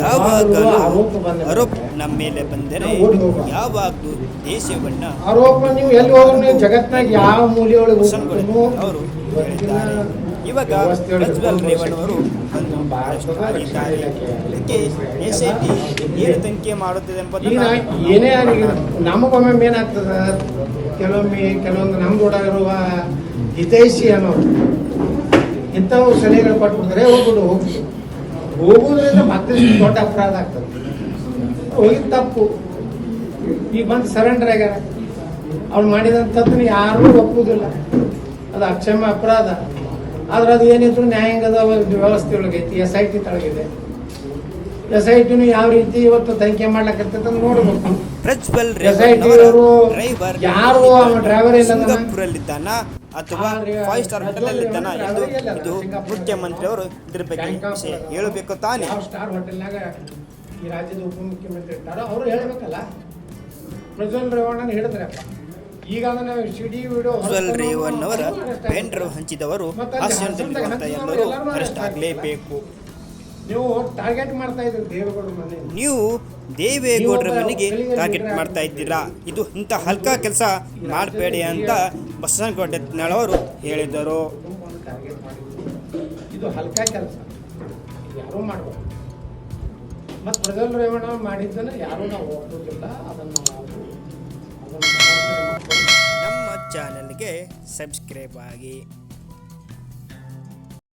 ಯಾವಾಗಲೂ ಆರೋಪ ಬಂದ ಆರೋಪ ನಮ್ಮ ಮೇಲೆ ಬಂದರೆ ಯಾವಾಗಲೂ ದೇಶವನ್ನ ಆರೋಪ ನೀವು ಎಲ್ಲಿ ಹೋದ್ರು ನೀವು ಜಗತ್ನಾಗ ಯಾವ ಮೂಲೆಯೊಳಗೆ ಹೋಗ್ತೀನೋ ಅವರು ಹೇಳಿದ್ದಾರೆ. ಇವಾಗ ಪ್ರಜ್ವಲ್ ರೇವಣ್ಣವರು ಬಂದು ಅರೆಸ್ಟ್ ಆಗಿದ್ದಾರೆ. ಇದಕ್ಕೆ SIT ಏನು ತನಿಖೆ ಮಾಡುತ್ತದೆ ಈಗ ಎಂಬುದನ್ನು ಏನೇ ಆಗಲಿ ನಮಗೊಮ್ಮೆ ಏನಾಗ್ತದ ಕೆಲವೊಂದು ನಮ್ದೊಳಗಿರುವ ಹಿತೈಷಿ ಅನ್ನೋರು ಇಂಥವು ಸಲಹೆಗಳು ಕೊಟ್ಬಿಡ್ತಾರೆ ಹೋಗುವುದರಿಂದ ಮತ್ತಷ್ಟು ದೊಡ್ಡ ಅಪರಾಧ ಆಗ್ತದೆ. ಹೋಗಿದ್ದು ತಪ್ಪು, ಈಗ ಬಂದು ಸರೆಂಡರ್ ಆಗ್ಯಾರ. ಅವ್ರು ಮಾಡಿದಂಥದ್ದನ್ನ ಯಾರೂ ಒಪ್ಪುವುದಿಲ್ಲ, ಅದು ಅಕ್ಷಮ್ಯ ಅಪರಾಧ. ಆದ್ರೆ ಅದು ಏನಿದ್ರು ನ್ಯಾಯಾಂಗದ ವ್ಯವಸ್ಥೆ ಒಳಗೈತಿ. SIT ತಳಗಿದೆ. SIT ಯಾವ ರೀತಿ ಇವತ್ತು ತನಿಖೆ ಮಾಡ್ಲಕತ್ತಂತ ನೋಡ್ಬೇಕು. ಪ್ರಜ್ವಲ್ SIT ಅವರು ಯಾರು ಡ್ರೈವರ್ ಇಲ್ಲ ಸಿಂಗಾಪುರಲ್ಲಿದ್ದಾನ ಅಥವಾ 5 ಸ್ಟಾರ್ ಹೋಟೆಲಲ್ಲಿದ್ದಾನ ಎಂದು ಇದು ಮುಖ್ಯಮಂತ್ರಿಯವರು ಇದ್ರ ಬಗ್ಗೆ ವಿಷಯ ಹೇಳಬೇಕು ತಾನೇ. ಯಾವ ಸ್ಟಾರ್ ಹೋಟೆಲ್ನಾಗ ಈ ರಾಜ್ಯದ ಉಪಮುಖ್ಯಮಂತ್ರಿ ಇರ್ತಾರೋ ಅವರು ಹೇಳ್ಬೇಕಲ್ಲ. ಪ್ರಜ್ವಲ್ ರೇವಣ್ಣನ ಹಿಡಿದ್ರಪ್ಪ. ಈಗ ಅದನ್ನ ಸಿಡಿ ವಿಡಿಯೋ ಪ್ರಜ್ವಲ್ ರೇವಣ್ಣವರ ಪೆನ್ ಡ್ರೈವ್ ಹಂಚಿದವರು ಹಾಸ್ಯದಲ್ಲಿರುವಂತಹ ಎಲ್ಲರೂ ಅರೆಸ್ಟ್ ಆಗಲೇಬೇಕು. ನೀವು ಟಾರ್ಗೆಟ್ ಮಾಡ್ತಾ ಇದ್ರಿ ದೇವೇಗೌಡರ ಮನೆ. ನೀವು ದೇವೇಗೌಡರ ಮನೆಗೆ ಟಾರ್ಗೆಟ್ ಮಾಡ್ತಾ ಇದ್ದೀರಾ. ಇದು ಇಂಥ ಹಲ್ಕ ಕೆಲಸ ಮಾಡಬೇಡಿ ಅಂತ ಬಸವನಗೌಡ ಯತ್ನಾಳ್ ಹೇಳಿದರು. ಇದು ಹಲ್ಕ ಕೆಲಸ, ಯಾರೂ ಮಾಡಬಾರ್ದು. ಮತ್ತು ಪ್ರಜ್ವಲ್ ರೇವಣ್ಣ ಮಾಡಿದ್ದನ್ನು ಯಾರೂ ನಾವು ಒಪ್ಪುವುದಿಲ್ಲ. ಅದನ್ನು ನಮ್ಮ ಚಾನೆಲ್ಗೆ ಸಬ್ಸ್ಕ್ರೈಬ್ ಆಗಿ.